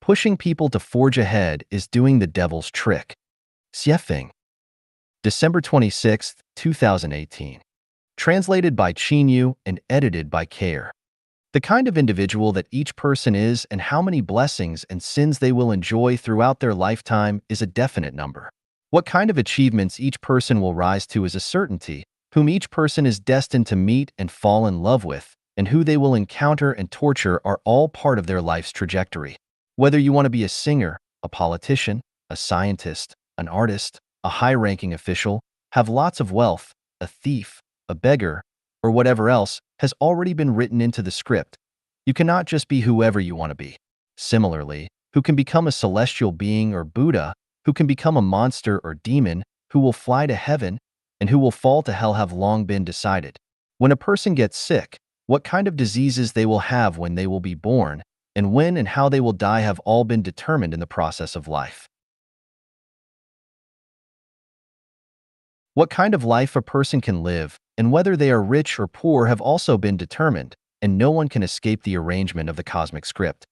Pushing people to forge ahead is doing the devil's trick. Xiefeng. December 26, 2018. Translated by Qinyu and edited by Care. The kind of individual that each person is and how many blessings and sins they will enjoy throughout their lifetime is a definite number. What kind of achievements each person will rise to is a certainty, whom each person is destined to meet and fall in love with, and who they will encounter and torture are all part of their life's trajectory. Whether you want to be a singer, a politician, a scientist, an artist, a high-ranking official, have lots of wealth, a thief, a beggar, or whatever else has already been written into the script. You cannot just be whoever you want to be. Similarly, who can become a celestial being or Buddha, who can become a monster or demon, who will fly to heaven, and who will fall to hell have long been decided. When a person gets sick, what kind of diseases they will have when they will be born, and when and how they will die have all been determined in the process of life. What kind of life a person can live, and whether they are rich or poor have also been determined, and no one can escape the arrangement of the cosmic script.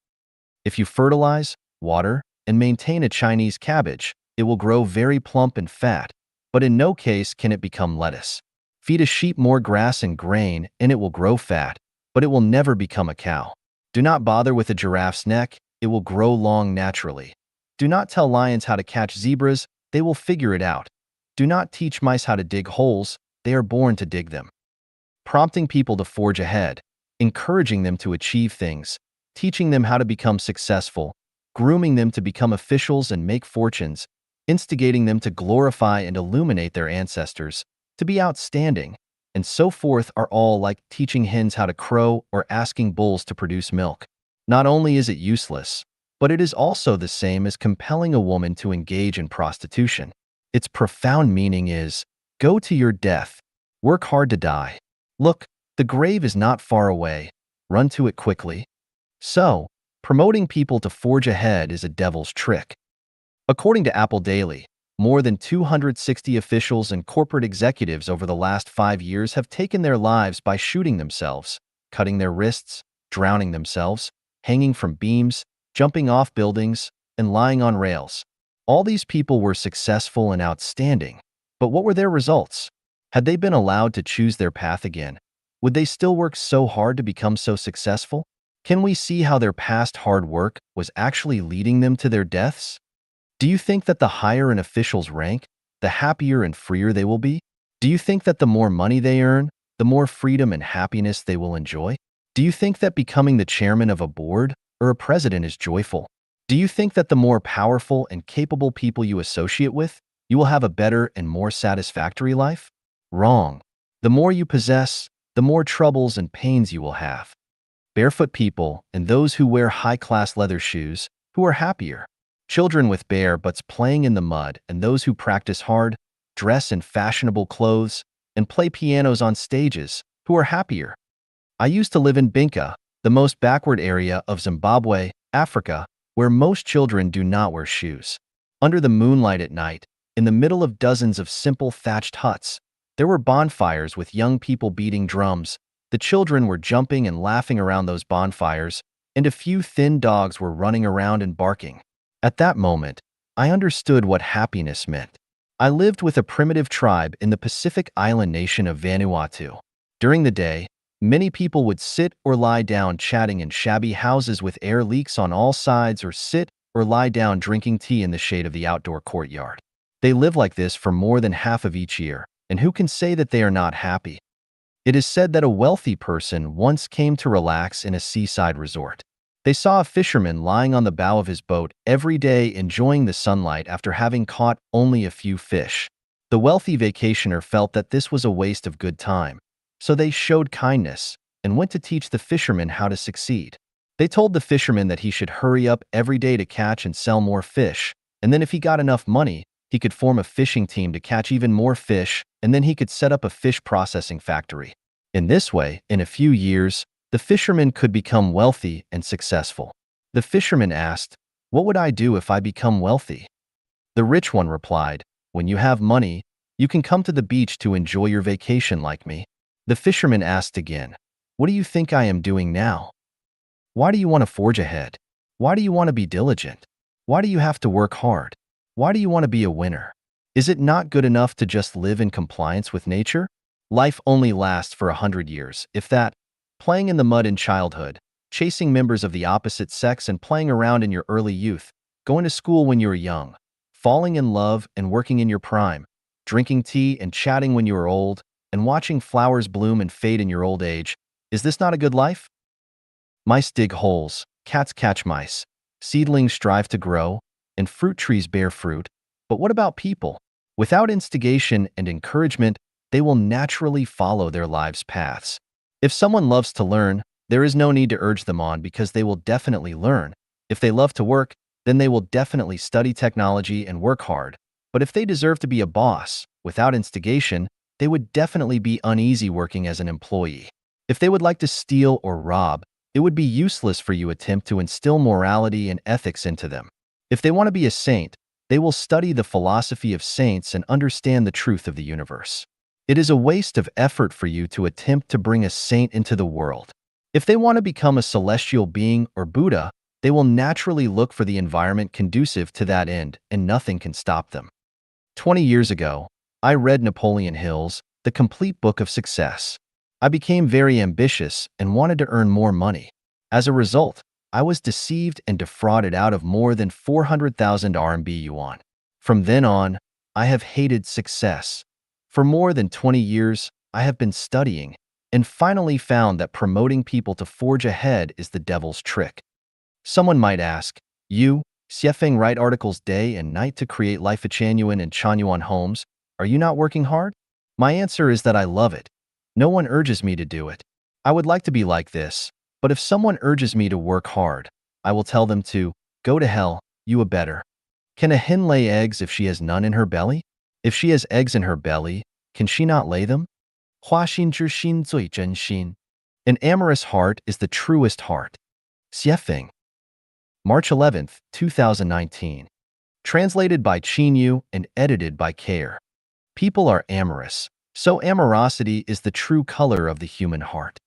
If you fertilize, water, and maintain a Chinese cabbage, it will grow very plump and fat, but in no case can it become lettuce. Feed a sheep more grass and grain, and it will grow fat, but it will never become a cow. Do not bother with a giraffe's neck, it will grow long naturally. Do not tell lions how to catch zebras, they will figure it out. Do not teach mice how to dig holes, they are born to dig them. Prompting people to forge ahead, encouraging them to achieve things, teaching them how to become successful, grooming them to become officials and make fortunes, instigating them to glorify and illuminate their ancestors, to be outstanding, and so forth are all like teaching hens how to crow or asking bulls to produce milk. Not only is it useless, but it is also the same as compelling a woman to engage in prostitution. Its profound meaning is, go to your death, work hard to die. Look, the grave is not far away, run to it quickly. So, promoting people to forge ahead is a devil's trick. According to Apple Daily, more than 260 officials and corporate executives over the last 5 years have taken their lives by shooting themselves, cutting their wrists, drowning themselves, hanging from beams, jumping off buildings, and lying on rails. All these people were successful and outstanding, but what were their results? Had they been allowed to choose their path again, would they still work so hard to become so successful? Can we see how their past hard work was actually leading them to their deaths? Do you think that the higher an official's rank, the happier and freer they will be? Do you think that the more money they earn, the more freedom and happiness they will enjoy? Do you think that becoming the chairman of a board or a president is joyful? Do you think that the more powerful and capable people you associate with, you will have a better and more satisfactory life? Wrong. The more you possess, the more troubles and pains you will have. Barefoot people and those who wear high-class leather shoes, who are happier? Children with bare butts playing in the mud and those who practice hard, dress in fashionable clothes, and play pianos on stages, who are happier? I used to live in Binka, the most backward area of Zimbabwe, Africa, where most children do not wear shoes. Under the moonlight at night, in the middle of dozens of simple thatched huts, there were bonfires with young people beating drums. The children were jumping and laughing around those bonfires, and a few thin dogs were running around and barking. At that moment, I understood what happiness meant. I lived with a primitive tribe in the Pacific island nation of Vanuatu. During the day, many people would sit or lie down chatting in shabby houses with air leaks on all sides, or sit or lie down drinking tea in the shade of the outdoor courtyard. They live like this for more than half of each year, and who can say that they are not happy? It is said that a wealthy person once came to relax in a seaside resort. They saw a fisherman lying on the bow of his boat every day enjoying the sunlight after having caught only a few fish. The wealthy vacationer felt that this was a waste of good time, so they showed kindness and went to teach the fisherman how to succeed. They told the fisherman that he should hurry up every day to catch and sell more fish, and then if he got enough money, he could form a fishing team to catch even more fish, and then he could set up a fish processing factory. In this way, in a few years, the fisherman could become wealthy and successful. The fisherman asked, "What would I do if I become wealthy?" The rich one replied, "When you have money, you can come to the beach to enjoy your vacation like me." The fisherman asked again, "What do you think I am doing now? Why do you want to forge ahead?" Why do you want to be diligent? Why do you have to work hard? Why do you want to be a winner? Is it not good enough to just live in compliance with nature? Life only lasts for 100 years, if that. Playing in the mud in childhood, chasing members of the opposite sex and playing around in your early youth, going to school when you were young, falling in love and working in your prime, drinking tea and chatting when you were old, and watching flowers bloom and fade in your old age. Is this not a good life? Mice dig holes, cats catch mice, seedlings strive to grow, and fruit trees bear fruit. But what about people? Without instigation and encouragement, they will naturally follow their lives' paths. If someone loves to learn, there is no need to urge them on because they will definitely learn. If they love to work, then they will definitely study technology and work hard. But if they deserve to be a boss, without instigation, they would definitely be uneasy working as an employee. If they would like to steal or rob, it would be useless for you to attempt to instill morality and ethics into them. If they want to be a saint, they will study the philosophy of saints and understand the truth of the universe. It is a waste of effort for you to attempt to bring a saint into the world. If they want to become a celestial being or Buddha, they will naturally look for the environment conducive to that end, and nothing can stop them. 20 years ago, I read Napoleon Hill's The Complete Book of Success. I became very ambitious and wanted to earn more money. As a result, I was deceived and defrauded out of more than 400,000 RMB yuan. From then on, I have hated success. For more than 20 years, I have been studying and finally found that promoting people to forge ahead is the devil's trick. Someone might ask, you, Xiefeng, write articles day and night to create Life Changyuan and Changyuan homes. Are you not working hard? My answer is that I love it. No one urges me to do it. I would like to be like this, but if someone urges me to work hard, I will tell them to go to hell, you a better. Can a hen lay eggs if she has none in her belly? If she has eggs in her belly, can she not lay them? 花心之心最真心. An amorous heart is the truest heart. Xiefeng. March 11th, 2019. Translated by Qin Yu and edited by Care. People are amorous, so amorosity is the true color of the human heart.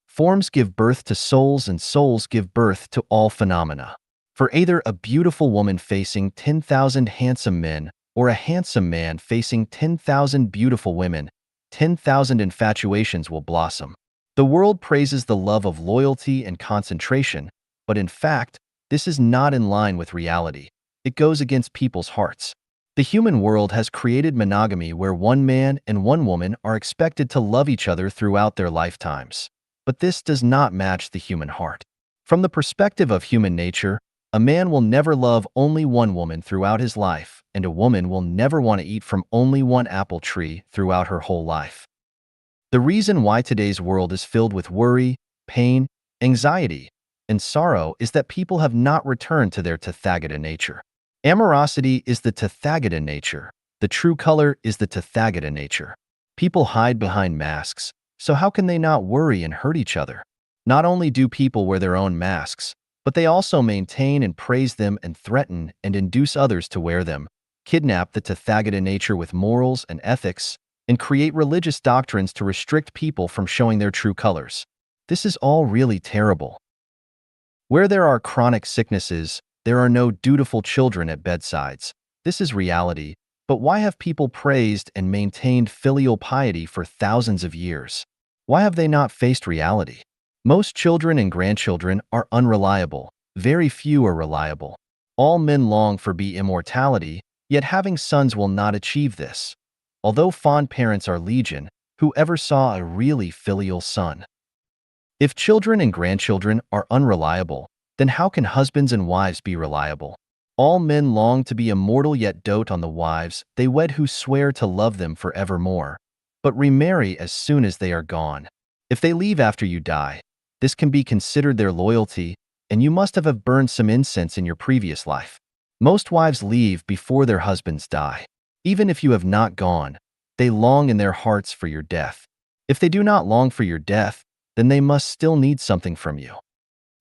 Forms give birth to souls and souls give birth to all phenomena. For either a beautiful woman facing 10,000 handsome men or a handsome man facing 10,000 beautiful women, 10,000 infatuations will blossom. The world praises the love of loyalty and concentration, but in fact, this is not in line with reality. It goes against people's hearts. The human world has created monogamy where one man and one woman are expected to love each other throughout their lifetimes. But this does not match the human heart. From the perspective of human nature, a man will never love only one woman throughout his life, and a woman will never want to eat from only one apple tree throughout her whole life. The reason why today's world is filled with worry, pain, anxiety, and sorrow is that people have not returned to their Tathagata nature. Amorosity is the Tathagata nature. The true color is the Tathagata nature. People hide behind masks, so how can they not worry and hurt each other? Not only do people wear their own masks, but they also maintain and praise them and threaten and induce others to wear them, kidnap the Tathagata nature with morals and ethics, and create religious doctrines to restrict people from showing their true colors. This is all really terrible. Where there are chronic sicknesses, there are no dutiful children at bedsides. This is reality, but why have people praised and maintained filial piety for thousands of years? Why have they not faced reality? Most children and grandchildren are unreliable. Very few are reliable. All men long for immortality, yet having sons will not achieve this. Although fond parents are legion, who ever saw a really filial son? If children and grandchildren are unreliable, then how can husbands and wives be reliable? All men long to be immortal yet dote on the wives they wed who swear to love them forevermore, but remarry as soon as they are gone. If they leave after you die, this can be considered their loyalty, and you must have burned some incense in your previous life. Most wives leave before their husbands die. Even if you have not gone, they long in their hearts for your death. If they do not long for your death, then they must still need something from you.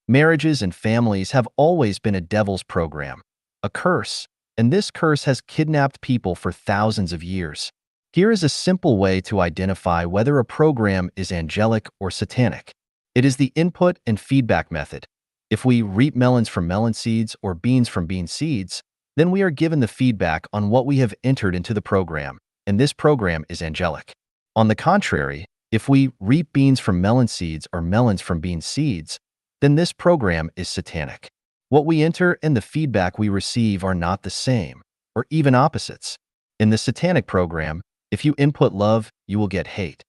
Marriages and families have always been a devil's program, a curse, and this curse has kidnapped people for thousands of years. Here is a simple way to identify whether a program is angelic or satanic. It is the input and feedback method. If we reap melons from melon seeds or beans from bean seeds, then we are given the feedback on what we have entered into the program, and this program is angelic. On the contrary, if we reap beans from melon seeds or melons from bean seeds, then this program is satanic. What we enter and the feedback we receive are not the same, or even opposites. In the satanic program, if you input love, you will get hate.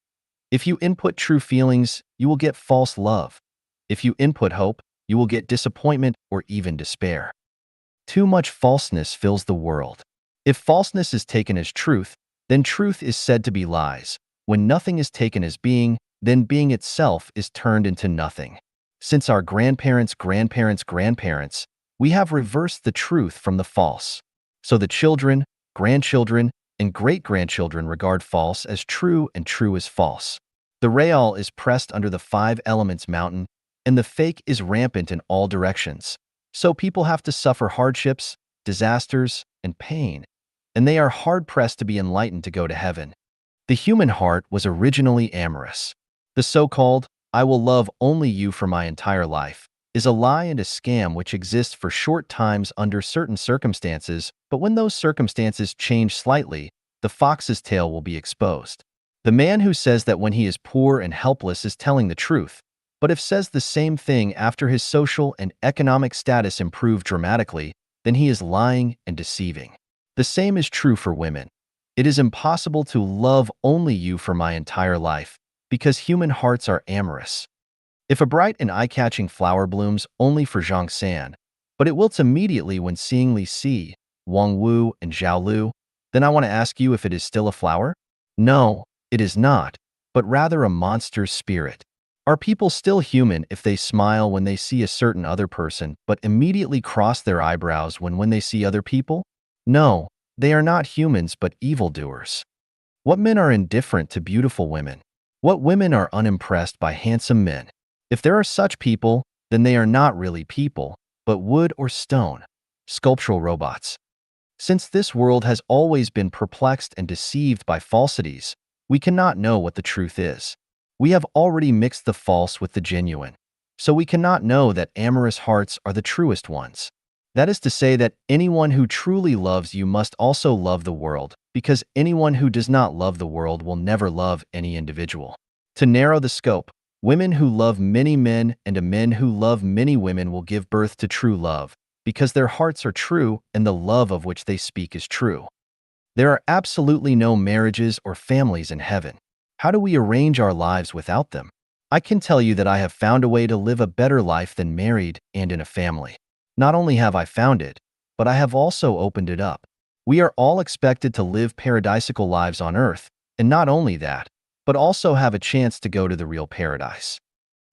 If you input true feelings, you will get false love. If you input hope, you will get disappointment or even despair. Too much falseness fills the world. If falseness is taken as truth, then truth is said to be lies. When nothing is taken as being, then being itself is turned into nothing. Since our grandparents' grandparents' we have reversed the truth from the false. So the children, grandchildren, and great-grandchildren regard false as true and true as false. The real is pressed under the five elements mountain, and the fake is rampant in all directions. So people have to suffer hardships, disasters, and pain, and they are hard-pressed to be enlightened to go to heaven. The human heart was originally amorous. The so-called, "I will love only you for my entire life," is a lie and a scam which exists for short times under certain circumstances, but when those circumstances change slightly, the fox's tail will be exposed. The man who says that when he is poor and helpless is telling the truth, but if says the same thing after his social and economic status improve dramatically, then he is lying and deceiving. The same is true for women. It is impossible to love only you for my entire life, because human hearts are amorous. If a bright and eye-catching flower blooms only for Zhang San, but it wilts immediately when seeing Li Si, Wang Wu, and Zhao Lu, then I want to ask you if it is still a flower? No, it is not, but rather a monster's spirit. Are people still human if they smile when they see a certain other person, but immediately cross their eyebrows when they see other people? No, they are not humans but evildoers. What men are indifferent to beautiful women? What women are unimpressed by handsome men? If there are such people, then they are not really people, but wood or stone, sculptural robots. Since this world has always been perplexed and deceived by falsities, we cannot know what the truth is. We have already mixed the false with the genuine, so we cannot know that amorous hearts are the truest ones. That is to say that anyone who truly loves you must also love the world, because anyone who does not love the world will never love any individual. To narrow the scope, women who love many men and men who love many women will give birth to true love, because their hearts are true and the love of which they speak is true. There are absolutely no marriages or families in heaven. How do we arrange our lives without them? I can tell you that I have found a way to live a better life than married and in a family. Not only have I found it, but I have also opened it up. We are all expected to live paradisical lives on earth, and not only that, but also have a chance to go to the real paradise.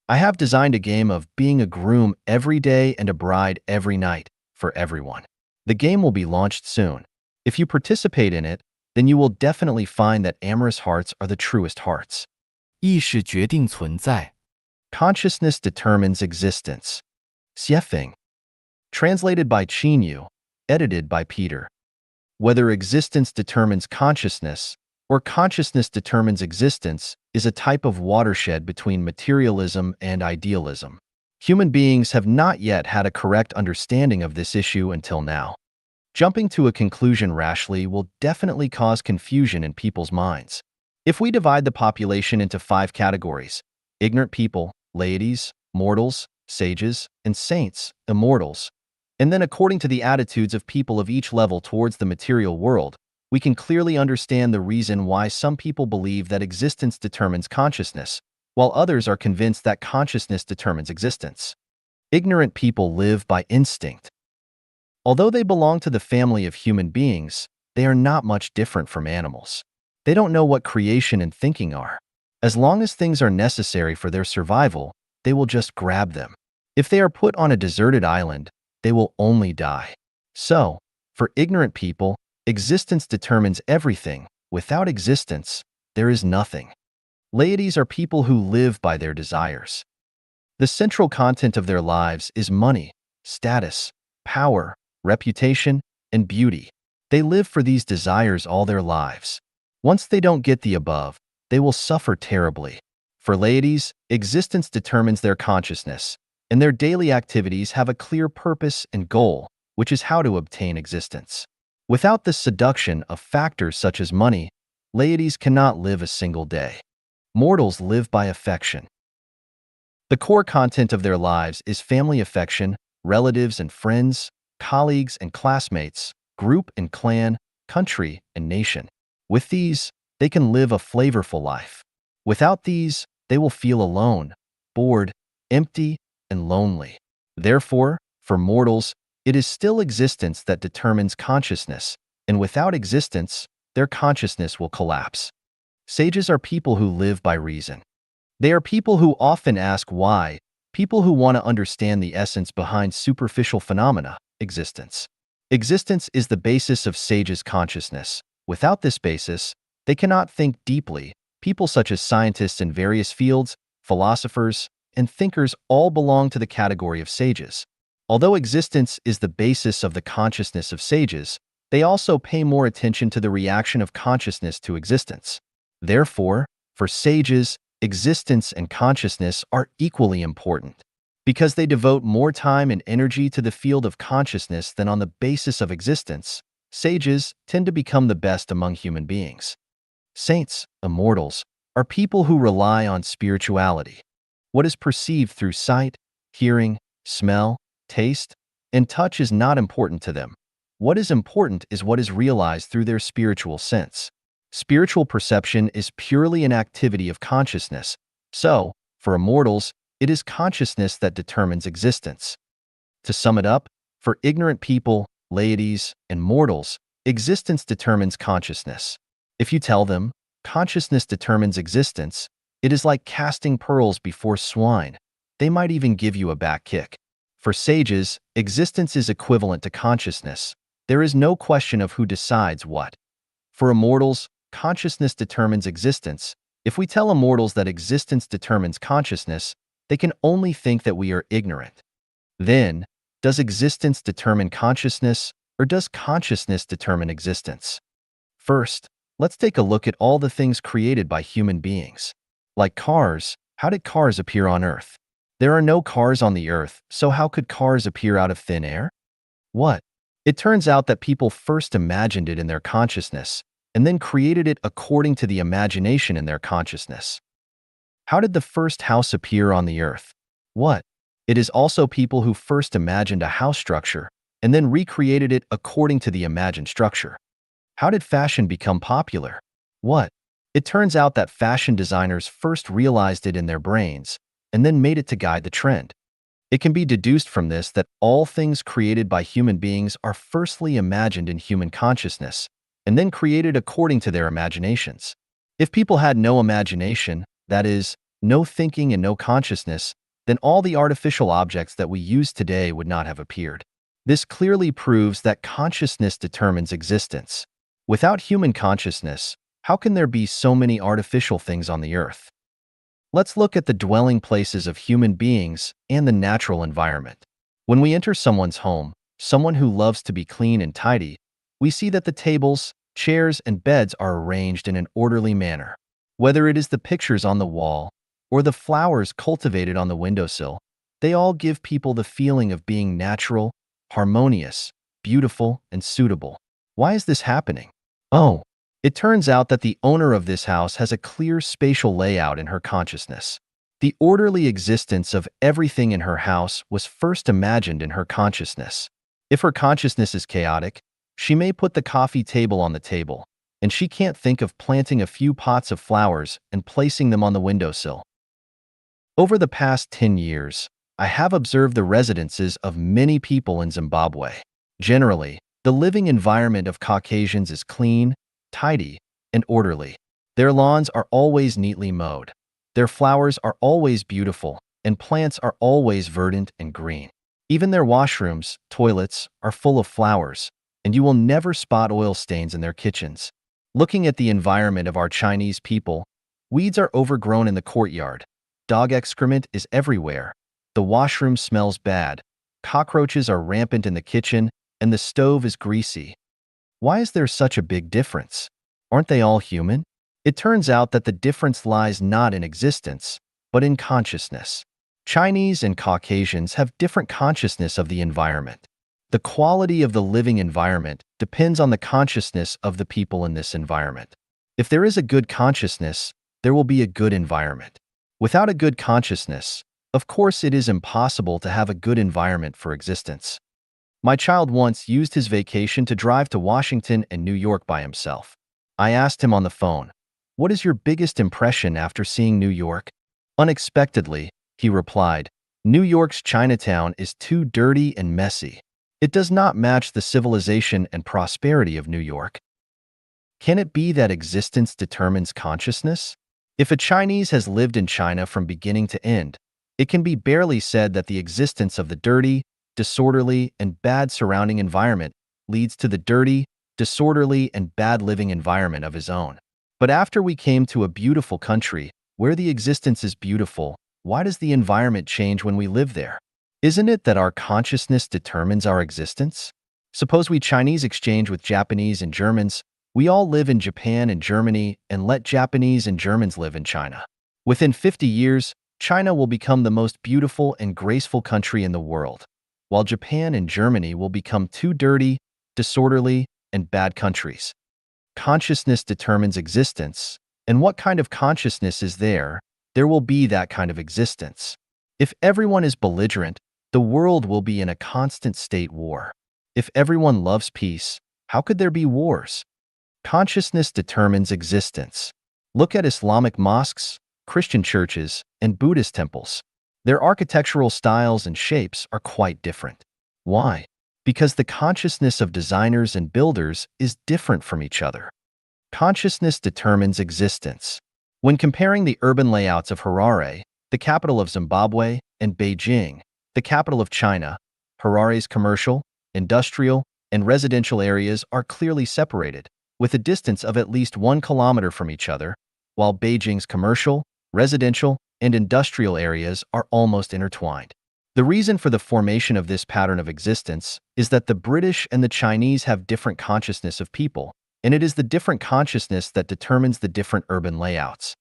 I have designed a game of being a groom every day and a bride every night for everyone. The game will be launched soon. If you participate in it, then you will definitely find that amorous hearts are the truest hearts. 意识决定存在。 Consciousness determines existence. Xiefeng. Translated by Qin Yu, edited by Peter. Whether existence determines consciousness or consciousness determines existence is a type of watershed between materialism and idealism. Human beings have not yet had a correct understanding of this issue until now. Jumping to a conclusion rashly will definitely cause confusion in people's minds. If we divide the population into 5 categories: ignorant people, laities, mortals, sages, and saints, immortals, and then according to the attitudes of people of each level towards the material world, we can clearly understand the reason why some people believe that existence determines consciousness, while others are convinced that consciousness determines existence. Ignorant people live by instinct. Although they belong to the family of human beings, they are not much different from animals. They don't know what creation and thinking are. As long as things are necessary for their survival, they will just grab them. If they are put on a deserted island, they will only die. So, for ignorant people, existence determines everything. Without existence, there is nothing. Laities are people who live by their desires. The central content of their lives is money, status, power, reputation, and beauty. They live for these desires all their lives. Once they don't get the above, they will suffer terribly. For laities, existence determines their consciousness. and their daily activities have a clear purpose and goal, which is how to obtain existence. Without the seduction of factors such as money, laïties cannot live a single day. Mortals live by affection. The core content of their lives is family affection, relatives and friends, colleagues and classmates, group and clan, country and nation. With these, they can live a flavorful life. Without these, they will feel alone, bored, empty, and lonely. Therefore, for mortals, it is still existence that determines consciousness, and without existence, their consciousness will collapse. Sages are people who live by reason. They are people who often ask why, people who want to understand the essence behind superficial phenomena, existence. Existence is the basis of sages' consciousness. Without this basis, they cannot think deeply. People such as scientists in various fields, philosophers, and thinkers all belong to the category of sages. Although existence is the basis of the consciousness of sages, they also pay more attention to the reaction of consciousness to existence. Therefore, for sages, existence and consciousness are equally important. Because they devote more time and energy to the field of consciousness than on the basis of existence, sages tend to become the best among human beings. Saints, immortals, are people who rely on spirituality. What is perceived through sight, hearing, smell, taste, and touch is not important to them. What is important is what is realized through their spiritual sense. Spiritual perception is purely an activity of consciousness. So, for immortals, it is consciousness that determines existence. To sum it up, for ignorant people, laïties, and mortals, existence determines consciousness. If you tell them, consciousness determines existence, it is like casting pearls before swine. They might even give you a back kick. For sages, existence is equivalent to consciousness. There is no question of who decides what. For immortals, consciousness determines existence. If we tell immortals that existence determines consciousness, they can only think that we are ignorant. Then, does existence determine consciousness, or does consciousness determine existence? First, let's take a look at all the things created by human beings. Like cars, how did cars appear on Earth? There are no cars on the Earth, so how could cars appear out of thin air? What? It turns out that people first imagined it in their consciousness, and then created it according to the imagination in their consciousness. How did the first house appear on the Earth? What? It is also people who first imagined a house structure, and then recreated it according to the imagined structure. How did fashion become popular? What? It turns out that fashion designers first realized it in their brains, and then made it to guide the trend. It can be deduced from this that all things created by human beings are firstly imagined in human consciousness, and then created according to their imaginations. If people had no imagination, that is, no thinking and no consciousness, then all the artificial objects that we use today would not have appeared. This clearly proves that consciousness determines existence. Without human consciousness, how can there be so many artificial things on the Earth? Let's look at the dwelling places of human beings and the natural environment. When we enter someone's home, someone who loves to be clean and tidy, we see that the tables, chairs, and beds are arranged in an orderly manner. Whether it is the pictures on the wall or the flowers cultivated on the windowsill, they all give people the feeling of being natural, harmonious, beautiful, and suitable. Why is this happening? Oh, it turns out that the owner of this house has a clear spatial layout in her consciousness. The orderly existence of everything in her house was first imagined in her consciousness. If her consciousness is chaotic, she may put the coffee table on the table, and she can't think of planting a few pots of flowers and placing them on the windowsill. Over the past 10 years, I have observed the residences of many people in Zimbabwe. Generally, the living environment of Caucasians is clean, tidy, and orderly. Their lawns are always neatly mowed. Their flowers are always beautiful, and plants are always verdant and green. Even their washrooms, toilets, are full of flowers, and you will never spot oil stains in their kitchens. Looking at the environment of our Chinese people, weeds are overgrown in the courtyard. Dog excrement is everywhere. The washroom smells bad. Cockroaches are rampant in the kitchen, and the stove is greasy. Why is there such a big difference? Aren't they all human? It turns out that the difference lies not in existence, but in consciousness. Chinese and Caucasians have different consciousness of the environment. The quality of the living environment depends on the consciousness of the people in this environment. If there is a good consciousness, there will be a good environment. Without a good consciousness, of course it is impossible to have a good environment for existence. My child once used his vacation to drive to Washington and New York by himself. I asked him on the phone, "What is your biggest impression after seeing New York?" Unexpectedly, he replied, "New York's Chinatown is too dirty and messy. It does not match the civilization and prosperity of New York." Can it be that existence determines consciousness? If a Chinese has lived in China from beginning to end, it can be barely said that the existence of the dirty, disorderly, and bad surrounding environment leads to the dirty, disorderly, and bad living environment of his own. But after we came to a beautiful country, where the existence is beautiful, why does the environment change when we live there? Isn't it that our consciousness determines our existence? Suppose we Chinese exchange with Japanese and Germans. We all live in Japan and Germany and let Japanese and Germans live in China. Within 50 years, China will become the most beautiful and graceful country in the world, while Japan and Germany will become too dirty, disorderly, and bad countries. Consciousness determines existence, and what kind of consciousness is there, there will be that kind of existence. If everyone is belligerent, the world will be in a constant state war. If everyone loves peace, how could there be wars? Consciousness determines existence. Look at Islamic mosques, Christian churches, and Buddhist temples. Their architectural styles and shapes are quite different. Why? Because the consciousness of designers and builders is different from each other. Consciousness determines existence. When comparing the urban layouts of Harare, the capital of Zimbabwe, and Beijing, the capital of China, Harare's commercial, industrial, and residential areas are clearly separated, with a distance of at least 1 kilometer from each other, while Beijing's commercial, residential, and industrial areas are almost intertwined. The reason for the formation of this pattern of existence is that the British and the Chinese have different consciousness of people, and it is the different consciousness that determines the different urban layouts.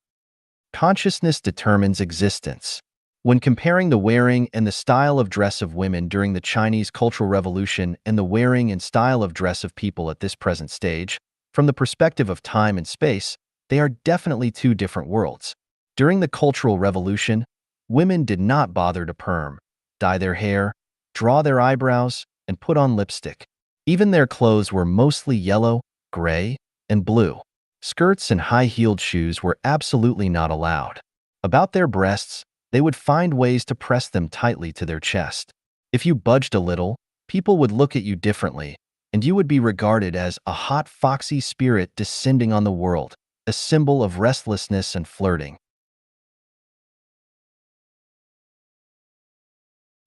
Consciousness determines existence. When comparing the wearing and the style of dress of women during the Chinese Cultural Revolution and the wearing and style of dress of people at this present stage, from the perspective of time and space, they are definitely two different worlds. During the Cultural Revolution, women did not bother to perm, dye their hair, draw their eyebrows, and put on lipstick. Even their clothes were mostly yellow, gray, and blue. Skirts and high-heeled shoes were absolutely not allowed. About their breasts, they would find ways to press them tightly to their chest. If you budged a little, people would look at you differently, and you would be regarded as a hot, foxy spirit descending on the world, a symbol of restlessness and flirting.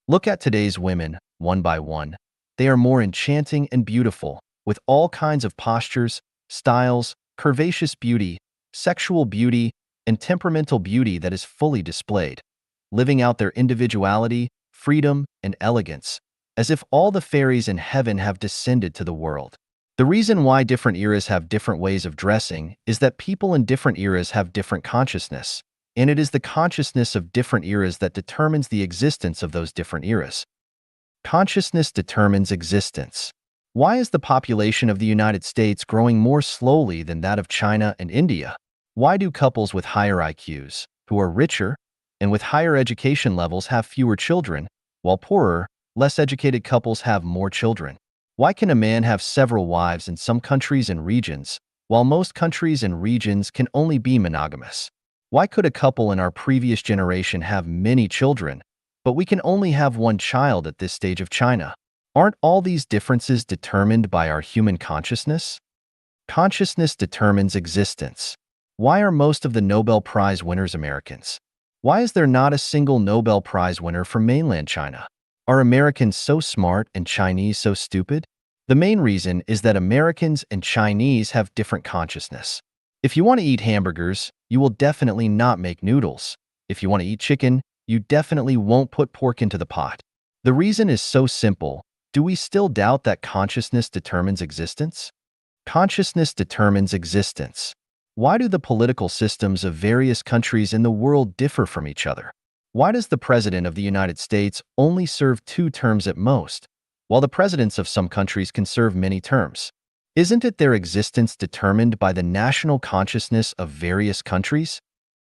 Look at today's women, one by one. They are more enchanting and beautiful, with all kinds of postures, styles, curvaceous beauty, sexual beauty, and temperamental beauty that is fully displayed, living out their individuality, freedom, and elegance, as if all the fairies in heaven have descended to the world. The reason why different eras have different ways of dressing is that people in different eras have different consciousness, and it is the consciousness of different eras that determines the existence of those different eras. Consciousness determines existence. Why is the population of the United States growing more slowly than that of China and India? Why do couples with higher IQs, who are richer, and with higher education levels have fewer children, while poorer, less educated couples have more children? Why can a man have several wives in some countries and regions, while most countries and regions can only be monogamous? Why could a couple in our previous generation have many children, but we can only have one child at this stage of China? Aren't all these differences determined by our human consciousness? Consciousness determines existence. Why are most of the Nobel Prize winners Americans? Why is there not a single Nobel Prize winner from mainland China? Are Americans so smart and Chinese so stupid? The main reason is that Americans and Chinese have different consciousness. If you want to eat hamburgers, you will definitely not make noodles. If you want to eat chicken, you definitely won't put pork into the pot. The reason is so simple. Do we still doubt that consciousness determines existence? Consciousness determines existence. Why do the political systems of various countries in the world differ from each other? Why does the President of the United States only serve 2 terms at most, while the presidents of some countries can serve many terms? Isn't it their existence determined by the national consciousness of various countries?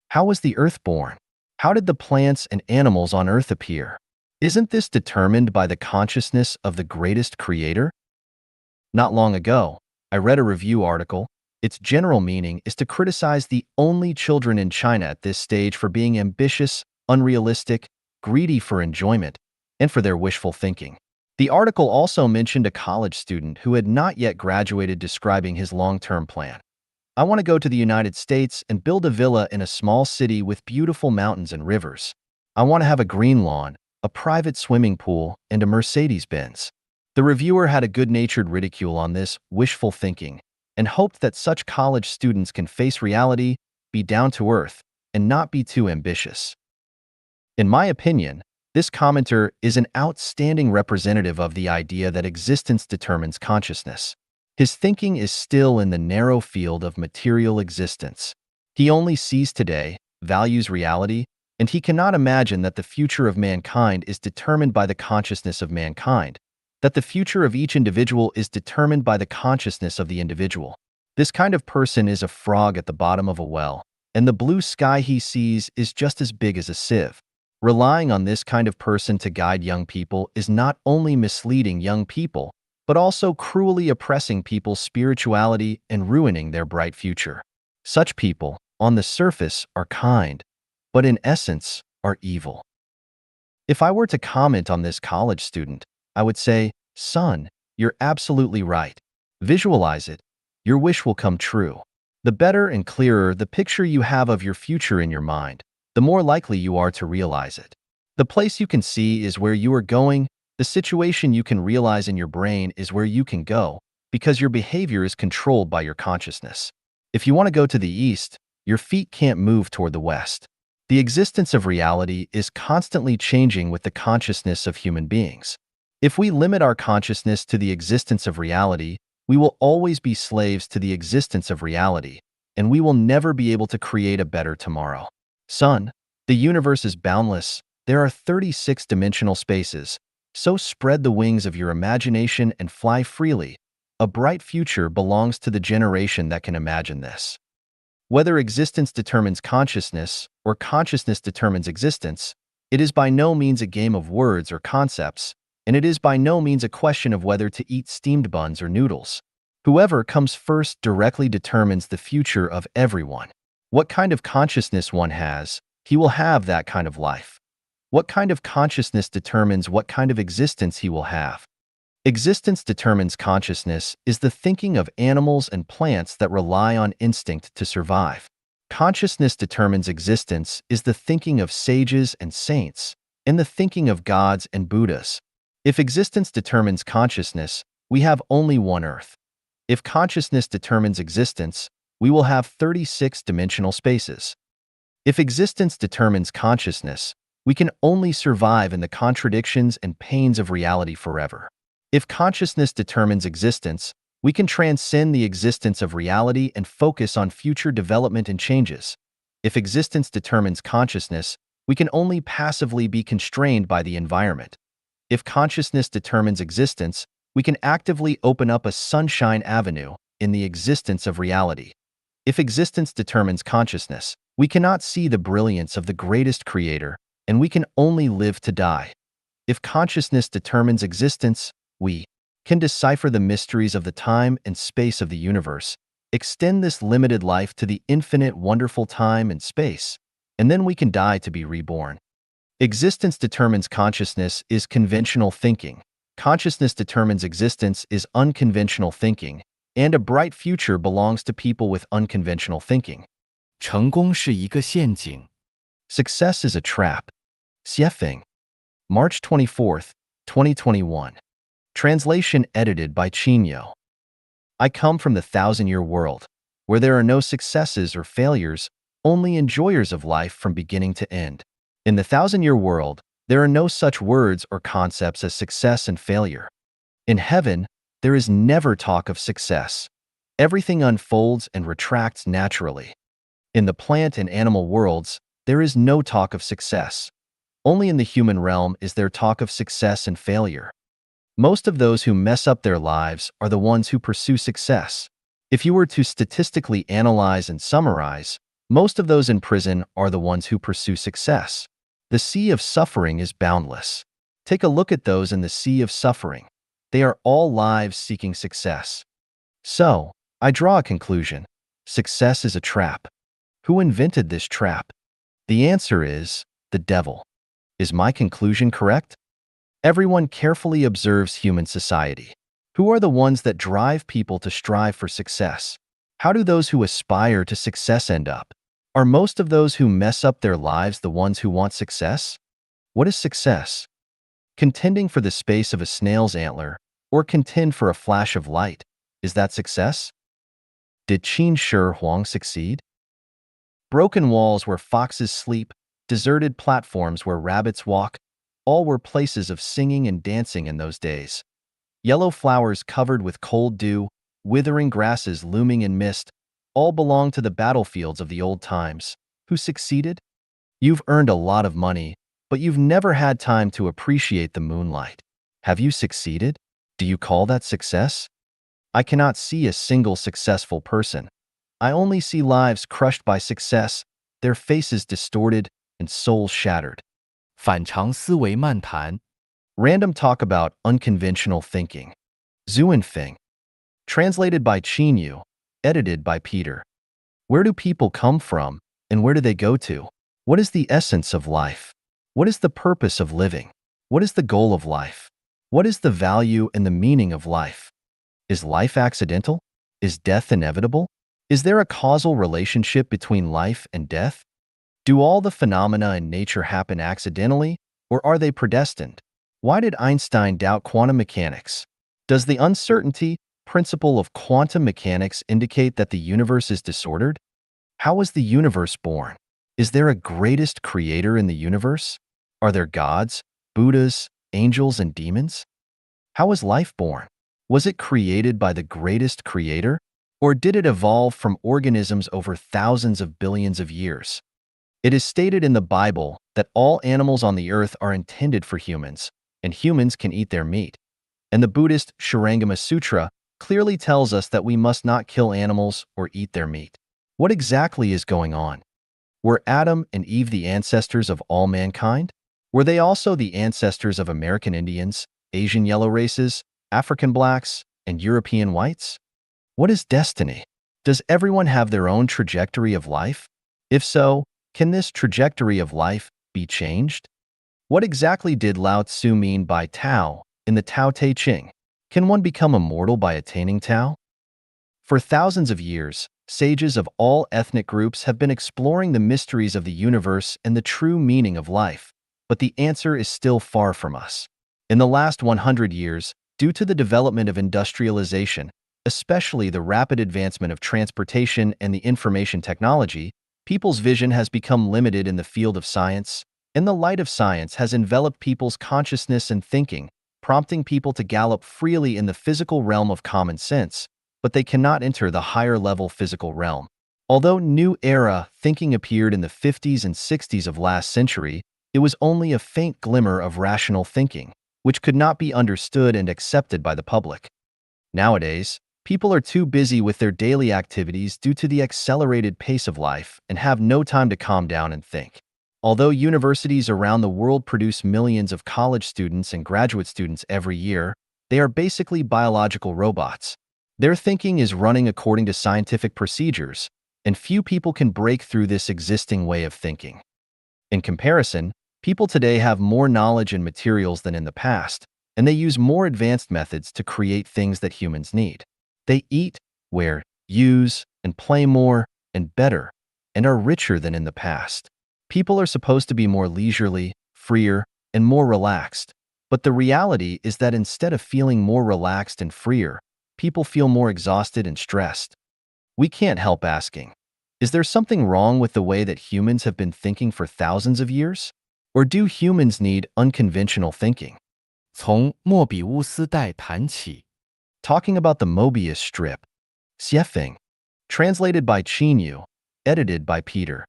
How was the Earth born? How did the plants and animals on Earth appear? Isn't this determined by the consciousness of the greatest creator? Not long ago, I read a review article. Its general meaning is to criticize the only children in China at this stage for being ambitious, unrealistic, greedy for enjoyment, and for their wishful thinking. The article also mentioned a college student who had not yet graduated describing his long-term plan. I want to go to the United States and build a villa in a small city with beautiful mountains and rivers. I want to have a green lawn, a private swimming pool, and a Mercedes-Benz. The reviewer had a good-natured ridicule on this wishful thinking and hoped that such college students can face reality, be down to earth, and not be too ambitious. In my opinion, this commenter is an outstanding representative of the idea that existence determines consciousness. His thinking is still in the narrow field of material existence. He only sees today, values reality, and he cannot imagine that the future of mankind is determined by the consciousness of mankind, that the future of each individual is determined by the consciousness of the individual. This kind of person is a frog at the bottom of a well, and the blue sky he sees is just as big as a sieve. Relying on this kind of person to guide young people is not only misleading young people, but also cruelly oppressing people's spirituality and ruining their bright future. Such people, on the surface, are kind, but in essence, are evil. If I were to comment on this college student, I would say, "Son, you're absolutely right. Visualize it. Your wish will come true." The better and clearer the picture you have of your future in your mind, the more likely you are to realize it. The place you can see is where you are going. The situation you can realize in your brain is where you can go, because your behavior is controlled by your consciousness. If you want to go to the east, your feet can't move toward the west. The existence of reality is constantly changing with the consciousness of human beings. If we limit our consciousness to the existence of reality, we will always be slaves to the existence of reality, and we will never be able to create a better tomorrow. Son, the universe is boundless. There are 36-dimensional spaces. So spread the wings of your imagination and fly freely. A bright future belongs to the generation that can imagine this. Whether existence determines consciousness or consciousness determines existence, it is by no means a game of words or concepts, and it is by no means a question of whether to eat steamed buns or noodles. Whoever comes first directly determines the future of everyone. What kind of consciousness one has, he will have that kind of life. What kind of consciousness determines what kind of existence he will have. Existence determines consciousness is the thinking of animals and plants that rely on instinct to survive. Consciousness determines existence is the thinking of sages and saints, and the thinking of gods and Buddhas. If existence determines consciousness, we have only one Earth. If consciousness determines existence, we will have 36-dimensional spaces. If existence determines consciousness, we can only survive in the contradictions and pains of reality forever. If consciousness determines existence, we can transcend the existence of reality and focus on future development and changes. If existence determines consciousness, we can only passively be constrained by the environment. If consciousness determines existence, we can actively open up a sunshine avenue in the existence of reality. If existence determines consciousness, we cannot see the brilliance of the greatest creator, and we can only live to die. If consciousness determines existence, we can decipher the mysteries of the time and space of the universe, extend this limited life to the infinite wonderful time and space, and then we can die to be reborn. Existence determines consciousness is conventional thinking. Consciousness determines existence is unconventional thinking, and a bright future belongs to people with unconventional thinking. 成功是一个陷阱。 Success is a trap. Xiefeng. March 24th, 2021. Translation edited by Qinyo. I come from the 1,000-year world, where there are no successes or failures, only enjoyers of life from beginning to end. In the 1,000-year world, there are no such words or concepts as success and failure. In heaven, there is never talk of success. Everything unfolds and retracts naturally. In the plant and animal worlds, there is no talk of success. Only in the human realm is there talk of success and failure. Most of those who mess up their lives are the ones who pursue success. If you were to statistically analyze and summarize, most of those in prison are the ones who pursue success. The sea of suffering is boundless. Take a look at those in the sea of suffering. They are all lives seeking success. So, I draw a conclusion. Success is a trap. Who invented this trap? The answer is the devil. Is my conclusion correct? Everyone carefully observes human society. Who are the ones that drive people to strive for success? How do those who aspire to success end up? Are most of those who mess up their lives the ones who want success? What is success? Contending for the space of a snail's antler, or contend for a flash of light. Is that success? Did Qin Shi Huang succeed? Broken walls where foxes sleep, deserted platforms where rabbits walk, all were places of singing and dancing in those days. Yellow flowers covered with cold dew, withering grasses looming in mist, all belong to the battlefields of the old times. Who succeeded? You've earned a lot of money, but you've never had time to appreciate the moonlight. Have you succeeded? Do you call that success? I cannot see a single successful person. I only see lives crushed by success, their faces distorted and souls shattered. 反常思维漫谈 Random talk about unconventional thinking. Zuanfeng. Translated by Qin Yu. Edited by Peter. Where do people come from, and where do they go to? What is the essence of life? What is the purpose of living? What is the goal of life? What is the value and the meaning of life? Is life accidental? Is death inevitable? Is there a causal relationship between life and death? Do all the phenomena in nature happen accidentally, or are they predestined? Why did Einstein doubt quantum mechanics? Does the uncertainty principle of quantum mechanics indicate that the universe is disordered? How was the universe born? Is there a greatest creator in the universe? Are there gods, Buddhas, angels, and demons? How was life born? Was it created by the greatest creator? Or did it evolve from organisms over thousands of billions of years? It is stated in the Bible that all animals on the earth are intended for humans, and humans can eat their meat. And the Buddhist Shurangama Sutra clearly tells us that we must not kill animals or eat their meat. What exactly is going on? Were Adam and Eve the ancestors of all mankind? Were they also the ancestors of American Indians, Asian yellow races, African blacks, and European whites? What is destiny? Does everyone have their own trajectory of life? If so, can this trajectory of life be changed? What exactly did Lao Tzu mean by Tao in the Tao Te Ching? Can one become immortal by attaining Tao? For thousands of years, sages of all ethnic groups have been exploring the mysteries of the universe and the true meaning of life, but the answer is still far from us. In the last 100 years, due to the development of industrialization, especially the rapid advancement of transportation and the information technology, people's vision has become limited in the field of science, and the light of science has enveloped people's consciousness and thinking, prompting people to gallop freely in the physical realm of common sense, but they cannot enter the higher-level physical realm. Although New Era thinking appeared in the 50s and 60s of last century, it was only a faint glimmer of rational thinking, which could not be understood and accepted by the public. Nowadays, people are too busy with their daily activities due to the accelerated pace of life and have no time to calm down and think. Although universities around the world produce millions of college students and graduate students every year, they are basically biological robots. Their thinking is running according to scientific procedures, and few people can break through this existing way of thinking. In comparison, people today have more knowledge and materials than in the past, and they use more advanced methods to create things that humans need. They eat, wear, use, and play more and better, and are richer than in the past. People are supposed to be more leisurely, freer, and more relaxed, but the reality is that instead of feeling more relaxed and freer, people feel more exhausted and stressed. We can't help asking, is there something wrong with the way that humans have been thinking for thousands of years? Or do humans need unconventional thinking? 从莫比乌斯带谈起 Talking about the Mobius strip. Xiefeng. Translated by Qin Yu. Edited by Peter.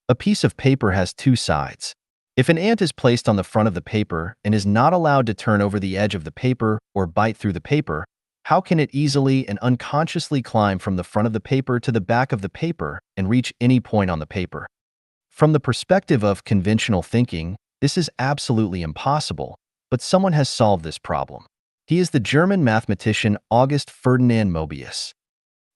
A piece of paper has two sides. If an ant is placed on the front of the paper and is not allowed to turn over the edge of the paper or bite through the paper, how can it easily and unconsciously climb from the front of the paper to the back of the paper and reach any point on the paper? From the perspective of conventional thinking, this is absolutely impossible, but someone has solved this problem. He is the German mathematician August Ferdinand Mobius.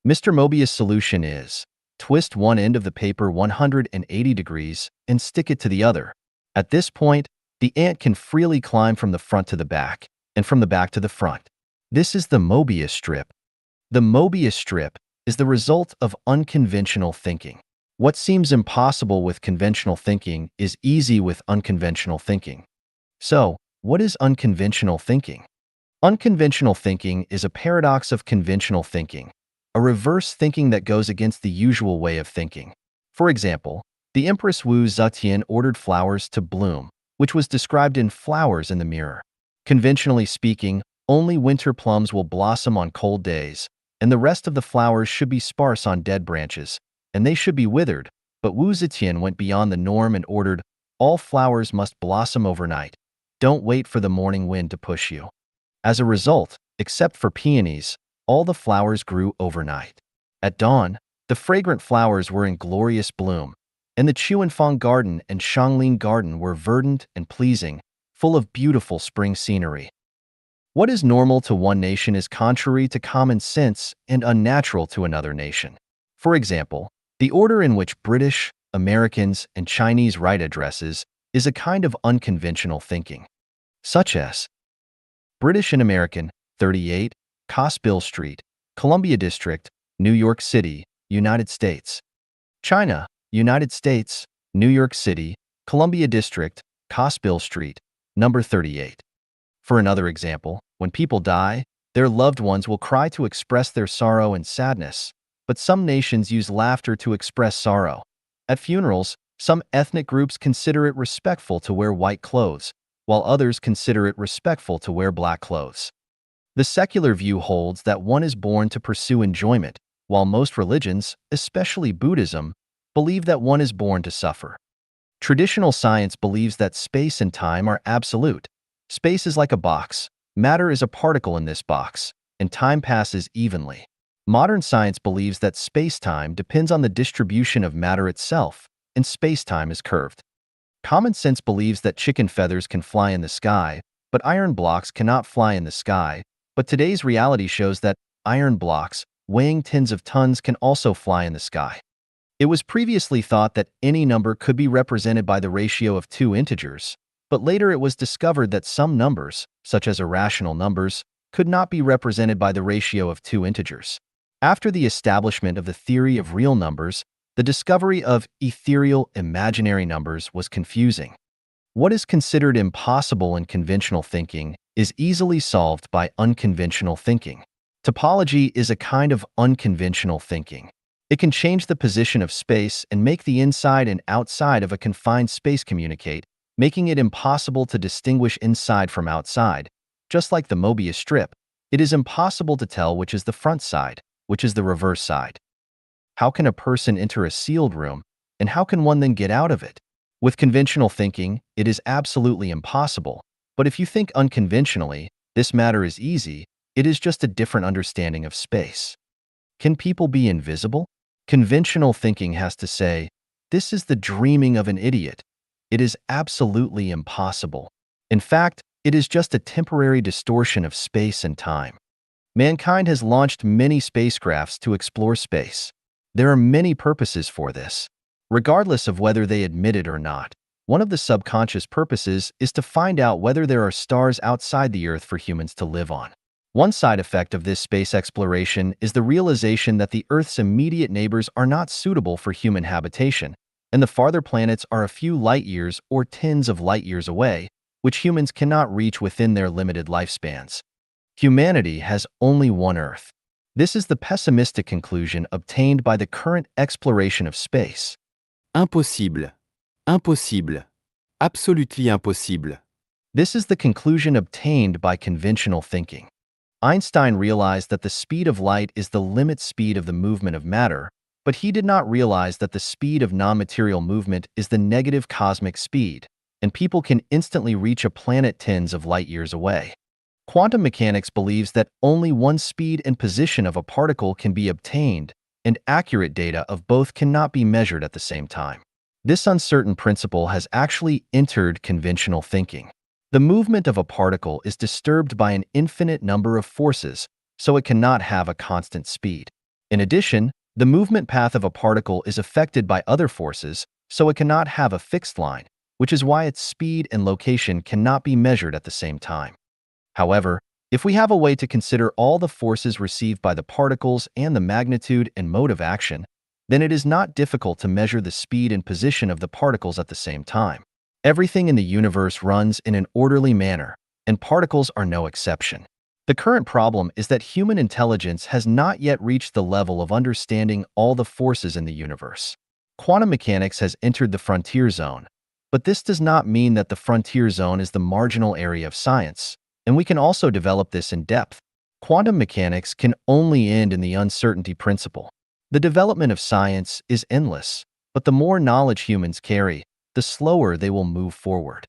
Mr. Mobius' solution is: twist one end of the paper 180 degrees and stick it to the other. At this point, the ant can freely climb from the front to the back and from the back to the front. This is the Mobius strip. The Mobius strip is the result of unconventional thinking. What seems impossible with conventional thinking is easy with unconventional thinking. So, what is unconventional thinking? Unconventional thinking is a paradox of conventional thinking, a reverse thinking that goes against the usual way of thinking. For example, the Empress Wu Zetian ordered flowers to bloom, which was described in Flowers in the Mirror. Conventionally speaking, only winter plums will blossom on cold days, and the rest of the flowers should be sparse on dead branches, and they should be withered. But Wu Zetian went beyond the norm and ordered, all flowers must blossom overnight. Don't wait for the morning wind to push you. As a result, except for peonies, all the flowers grew overnight. At dawn, the fragrant flowers were in glorious bloom, and the Chuanfang Garden and Shanglin Garden were verdant and pleasing, full of beautiful spring scenery. What is normal to one nation is contrary to common sense and unnatural to another nation. For example, the order in which British, Americans, and Chinese write addresses is a kind of unconventional thinking, such as British and American, 38, Cosbill Street, Columbia District, New York City, United States. China, United States, New York City, Columbia District, Cosbill Street, number 38. For another example, when people die, their loved ones will cry to express their sorrow and sadness, but some nations use laughter to express sorrow. At funerals, some ethnic groups consider it respectful to wear white clothes, while others consider it respectful to wear black clothes. The secular view holds that one is born to pursue enjoyment, while most religions, especially Buddhism, believe that one is born to suffer. Traditional science believes that space and time are absolute. Space is like a box, matter is a particle in this box, and time passes evenly. Modern science believes that space-time depends on the distribution of matter itself, and space-time is curved. Common sense believes that chicken feathers can fly in the sky, but iron blocks cannot fly in the sky, but today's reality shows that iron blocks, weighing tens of tons, can also fly in the sky. It was previously thought that any number could be represented by the ratio of two integers, but later it was discovered that some numbers, such as irrational numbers, could not be represented by the ratio of two integers. After the establishment of the theory of real numbers, the discovery of ethereal imaginary numbers was confusing. What is considered impossible in conventional thinking is easily solved by unconventional thinking. Topology is a kind of unconventional thinking. It can change the position of space and make the inside and outside of a confined space communicate, making it impossible to distinguish inside from outside. Just like the Mobius strip, it is impossible to tell which is the front side, which is the reverse side. How can a person enter a sealed room, and how can one then get out of it? With conventional thinking, it is absolutely impossible, but if you think unconventionally, this matter is easy. It is just a different understanding of space. Can people be invisible? Conventional thinking has to say, this is the dreaming of an idiot. It is absolutely impossible. In fact, it is just a temporary distortion of space and time. Mankind has launched many spacecrafts to explore space. There are many purposes for this. Regardless of whether they admit it or not, one of the subconscious purposes is to find out whether there are stars outside the Earth for humans to live on. One side effect of this space exploration is the realization that the Earth's immediate neighbors are not suitable for human habitation, and the farther planets are a few light years or tens of light years away, which humans cannot reach within their limited lifespans. Humanity has only one Earth. This is the pessimistic conclusion obtained by the current exploration of space. Impossible. Impossible. Absolutely impossible. This is the conclusion obtained by conventional thinking. Einstein realized that the speed of light is the limit speed of the movement of matter, but he did not realize that the speed of non-material movement is the negative cosmic speed. and people can instantly reach a planet tens of light years away. Quantum mechanics believes that only one speed and position of a particle can be obtained, and accurate data of both cannot be measured at the same time. This uncertain principle has actually entered conventional thinking. The movement of a particle is disturbed by an infinite number of forces, so it cannot have a constant speed. In addition, the movement path of a particle is affected by other forces, so it cannot have a fixed line, which is why its speed and location cannot be measured at the same time. However, if we have a way to consider all the forces received by the particles and the magnitude and mode of action, then it is not difficult to measure the speed and position of the particles at the same time. Everything in the universe runs in an orderly manner, and particles are no exception. The current problem is that human intelligence has not yet reached the level of understanding all the forces in the universe. Quantum mechanics has entered the frontier zone, but this does not mean that the frontier zone is the marginal area of science, and we can also develop this in depth. Quantum mechanics can only end in the uncertainty principle. The development of science is endless, but the more knowledge humans carry, the slower they will move forward.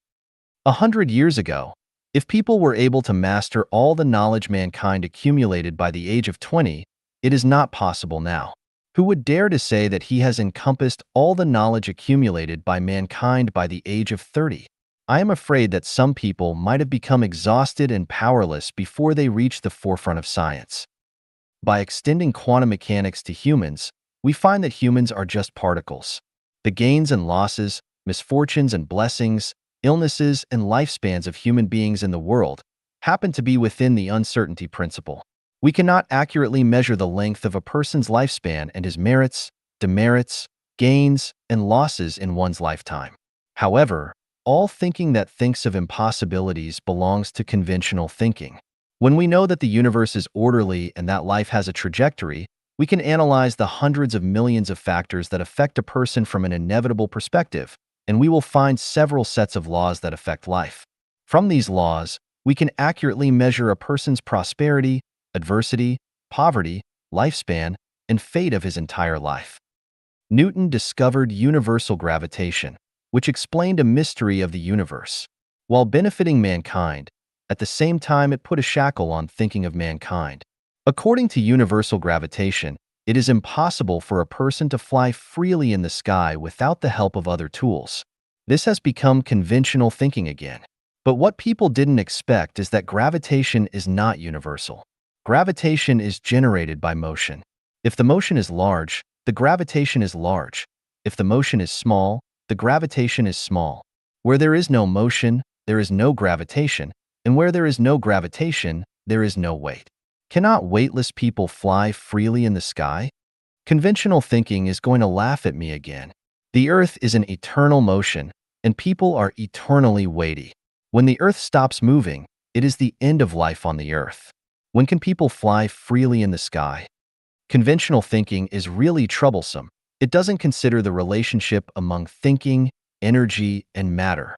100 years ago, if people were able to master all the knowledge mankind accumulated by the age of 20, it is not possible now. Who would dare to say that he has encompassed all the knowledge accumulated by mankind by the age of 30? I am afraid that some people might have become exhausted and powerless before they reached the forefront of science. By extending quantum mechanics to humans, we find that humans are just particles. The gains and losses, misfortunes and blessings, illnesses and lifespans of human beings in the world happen to be within the uncertainty principle. We cannot accurately measure the length of a person's lifespan and his merits, demerits, gains, and losses in one's lifetime. However, all thinking that thinks of impossibilities belongs to conventional thinking. When we know that the universe is orderly and that life has a trajectory, we can analyze the hundreds of millions of factors that affect a person from an inevitable perspective, and we will find several sets of laws that affect life. From these laws, we can accurately measure a person's prosperity, adversity, poverty, lifespan, and fate of his entire life. Newton discovered universal gravitation, which explained a mystery of the universe. While benefiting mankind, at the same time it put a shackle on thinking of mankind. According to universal gravitation, it is impossible for a person to fly freely in the sky without the help of other tools. This has become conventional thinking again. But what people didn't expect is that gravitation is not universal. Gravitation is generated by motion. If the motion is large, the gravitation is large. If the motion is small, the gravitation is small. Where there is no motion, there is no gravitation, and where there is no gravitation, there is no weight. Cannot weightless people fly freely in the sky? Conventional thinking is going to laugh at me again. The Earth is in eternal motion, and people are eternally weighty. When the Earth stops moving, it is the end of life on the Earth. When can people fly freely in the sky? Conventional thinking is really troublesome. It doesn't consider the relationship among thinking, energy, and matter.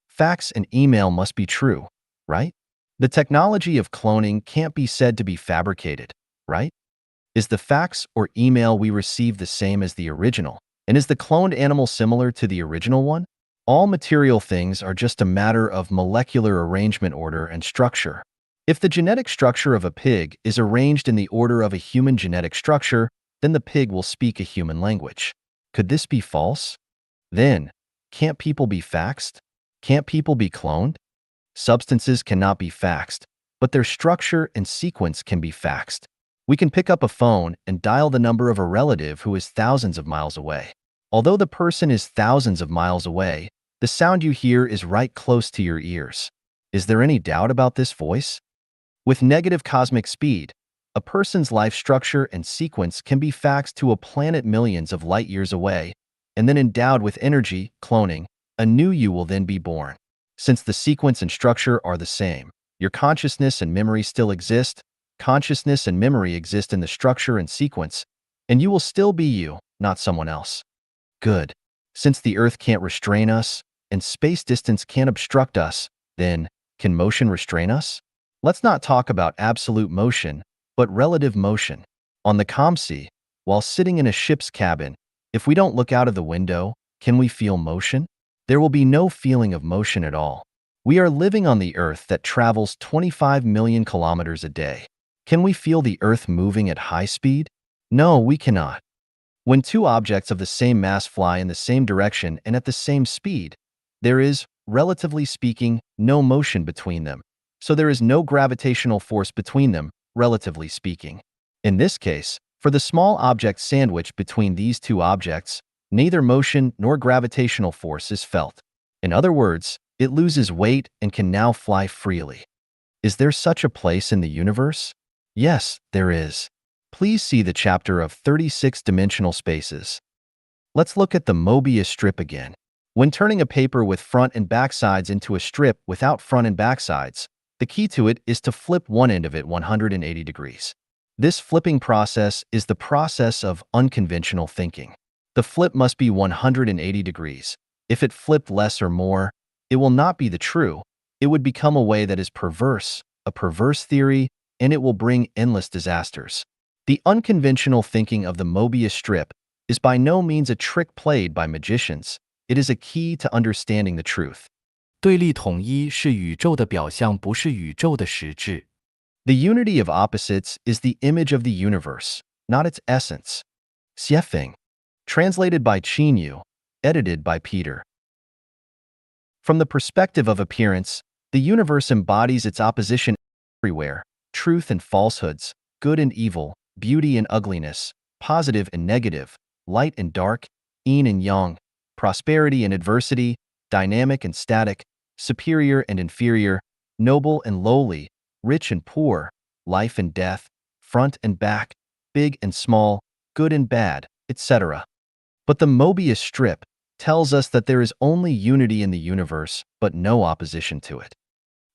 Fax and email must be true, right? The technology of cloning can't be said to be fabricated, right? Is the fax or email we receive the same as the original? And is the cloned animal similar to the original one? All material things are just a matter of molecular arrangement, order, and structure. If the genetic structure of a pig is arranged in the order of a human genetic structure, then the pig will speak a human language. Could this be false? Then, can't people be faxed? Can't people be cloned? Substances cannot be faxed, but their structure and sequence can be faxed. We can pick up a phone and dial the number of a relative who is thousands of miles away. Although the person is thousands of miles away, the sound you hear is right close to your ears. Is there any doubt about this voice? With negative cosmic speed, a person's life structure and sequence can be faxed to a planet millions of light years away, and then endowed with energy, cloning, a new you will then be born. Since the sequence and structure are the same, your consciousness and memory still exist, consciousness and memory exist in the structure and sequence, and you will still be you, not someone else. Good. Since the Earth can't restrain us, and space distance can't obstruct us, then, can motion restrain us? Let's not talk about absolute motion, but relative motion. On the COMC, while sitting in a ship's cabin, if we don't look out of the window, can we feel motion? There will be no feeling of motion at all. We are living on the Earth that travels 25 million kilometers a day. Can we feel the Earth moving at high speed? No, we cannot. When two objects of the same mass fly in the same direction and at the same speed, there is, relatively speaking, no motion between them. So there is no gravitational force between them, relatively speaking. In this case, for the small object sandwiched between these two objects, neither motion nor gravitational force is felt. In other words, it loses weight and can now fly freely. Is there such a place in the universe? Yes, there is. Please see the chapter of 36-dimensional spaces. Let's look at the Mobius strip again. When turning a paper with front and back sides into a strip without front and back sides, the key to it is to flip one end of it 180 degrees. This flipping process is the process of unconventional thinking. The flip must be 180 degrees. If it flipped less or more, it will not be the true. It would become a way that is perverse, a perverse theory, and it will bring endless disasters. The unconventional thinking of the Mobius strip is by no means a trick played by magicians. It is a key to understanding the truth. 对立统一是宇宙的表象，不是宇宙的实质。The unity of opposites is the image of the universe, not its essence. Xiefeng. Translated by Qin Yu. Edited by Peter. From the perspective of appearance, the universe embodies its opposition everywhere: truth and falsehoods, good and evil, beauty and ugliness, positive and negative, light and dark, yin and yang, prosperity and adversity, dynamic and static, superior and inferior, noble and lowly, rich and poor, life and death, front and back, big and small, good and bad, etc. But the Mobius strip tells us that there is only unity in the universe, but no opposition to it.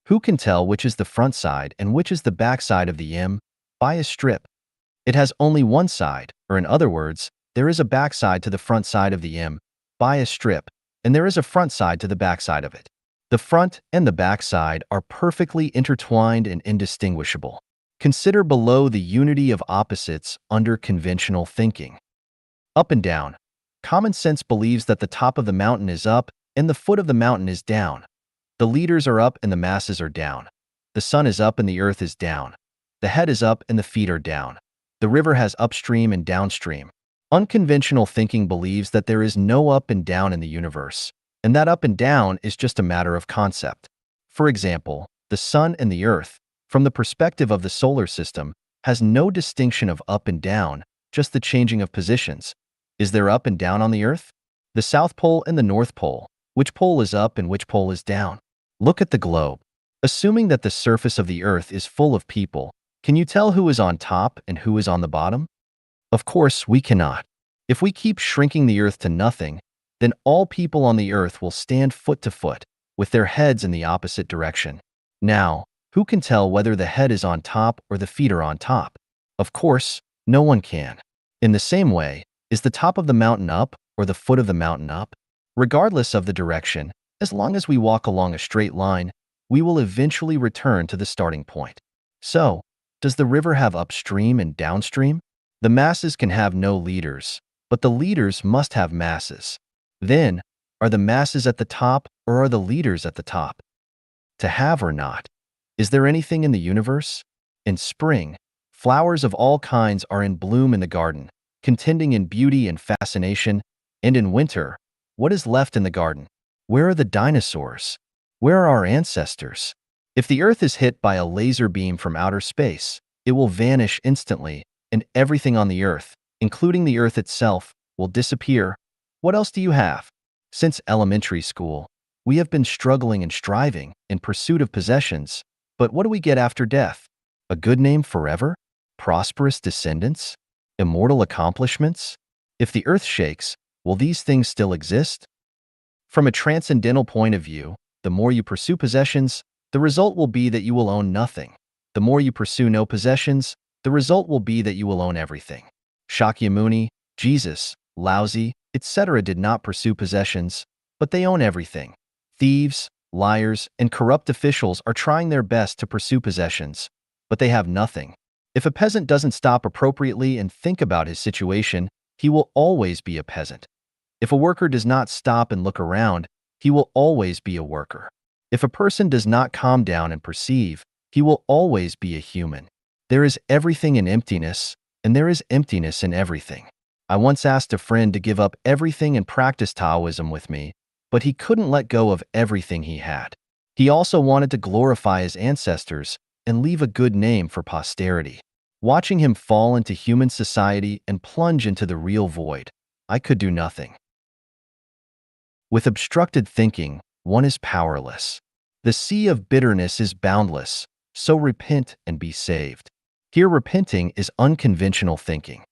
Who can tell which is the front side and which is the back side of the M? By a strip. It has only one side, or in other words, there is a back side to the front side of the M, by a strip, and there is a front side to the back side of it. The front and the back side are perfectly intertwined and indistinguishable. Consider below the unity of opposites under conventional thinking. Up and down. Common sense believes that the top of the mountain is up and the foot of the mountain is down. The leaders are up and the masses are down. The sun is up and the earth is down. The head is up and the feet are down. The river has upstream and downstream. Unconventional thinking believes that there is no up and down in the universe, and that up and down is just a matter of concept. For example, the sun and the earth, from the perspective of the solar system, has no distinction of up and down, just the changing of positions. Is there up and down on the earth? The South Pole and the North Pole. Which pole is up and which pole is down? Look at the globe. Assuming that the surface of the earth is full of people, can you tell who is on top and who is on the bottom? Of course, we cannot. If we keep shrinking the earth to nothing, then all people on the earth will stand foot to foot, with their heads in the opposite direction. Now, who can tell whether the head is on top or the feet are on top? Of course, no one can. In the same way, is the top of the mountain up or the foot of the mountain up? Regardless of the direction, as long as we walk along a straight line, we will eventually return to the starting point. So, does the river have upstream and downstream? The masses can have no leaders, but the leaders must have masses. Then, are the masses at the top or are the leaders at the top? To have or not? Is there anything in the universe? In spring, flowers of all kinds are in bloom in the garden, contending in beauty and fascination, and in winter, what is left in the garden? Where are the dinosaurs? Where are our ancestors? If the Earth is hit by a laser beam from outer space, it will vanish instantly, and everything on the Earth, including the Earth itself, will disappear. What else do you have? Since elementary school, we have been struggling and striving in pursuit of possessions, but what do we get after death? A good name forever? Prosperous descendants? Immortal accomplishments? If the Earth shakes, will these things still exist? From a transcendental point of view, the more you pursue possessions, the result will be that you will own nothing. The more you pursue no possessions, the result will be that you will own everything. Shakyamuni, Jesus, Laozi, etc. did not pursue possessions, but they own everything. Thieves, liars, and corrupt officials are trying their best to pursue possessions, but they have nothing. If a peasant doesn't stop appropriately and think about his situation, he will always be a peasant. If a worker does not stop and look around, he will always be a worker. If a person does not calm down and perceive, he will always be a human. There is everything in emptiness, and there is emptiness in everything. I once asked a friend to give up everything and practice Taoism with me, but he couldn't let go of everything he had. He also wanted to glorify his ancestors and leave a good name for posterity. Watching him fall into human society and plunge into the real void, I could do nothing. With obstructed thinking, one is powerless. The sea of bitterness is boundless, so repent and be saved. Here, repenting is unconventional thinking.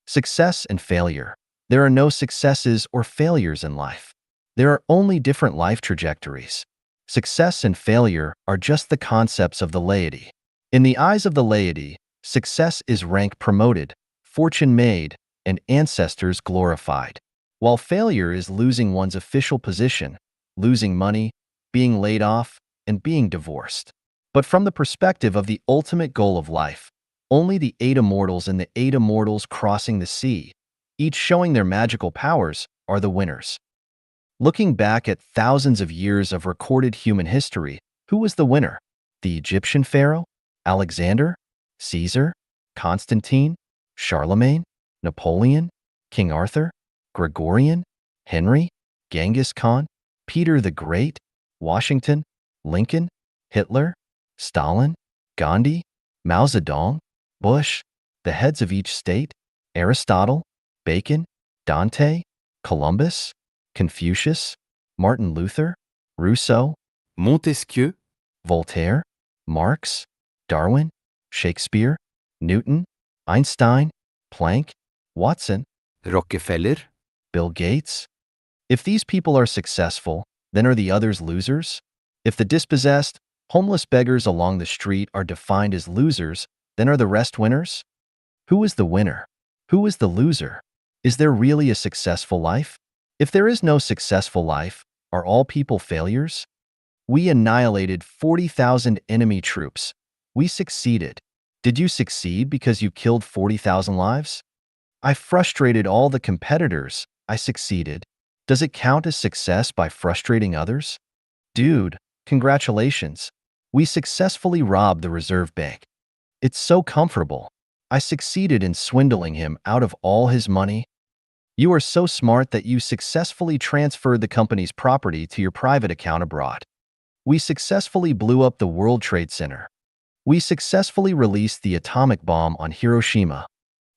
Success and failure. There are no successes or failures in life. There are only different life trajectories. Success and failure are just the concepts of the laity. In the eyes of the laity, success is rank promoted, fortune made, and ancestors glorified, while failure is losing one's official position, losing money, being laid off, and being divorced. But from the perspective of the ultimate goal of life, only the 8 immortals and the 8 immortals crossing the sea, each showing their magical powers, are the winners. Looking back at thousands of years of recorded human history, who was the winner? The Egyptian pharaoh? Alexander? Caesar? Constantine? Charlemagne? Napoleon? King Arthur? Gregorian? Henry? Genghis Khan? Peter the Great? Washington? Lincoln? Hitler? Stalin? Gandhi? Mao Zedong? Bush? The heads of each state? Aristotle? Bacon? Dante? Columbus? Confucius? Martin Luther? Rousseau? Montesquieu, Voltaire? Marx? Darwin? Shakespeare? Newton? Einstein? Planck? Watson? Rockefeller, Bill Gates? If these people are successful, then are the others losers? If the dispossessed, homeless beggars along the street are defined as losers, then are the rest winners? Who is the winner? Who is the loser? Is there really a successful life? If there is no successful life, are all people failures? We annihilated 40,000 enemy troops. We succeeded. Did you succeed because you killed 40,000 lives? I frustrated all the competitors. I succeeded. Does it count as success by frustrating others? Dude, congratulations. We successfully robbed the Reserve Bank. It's so comfortable. I succeeded in swindling him out of all his money. You are so smart that you successfully transferred the company's property to your private account abroad. We successfully blew up the World Trade Center. We successfully released the atomic bomb on Hiroshima.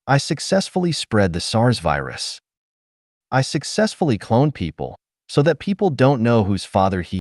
I successfully spread the SARS virus. I successfully cloned people so that people don't know whose father he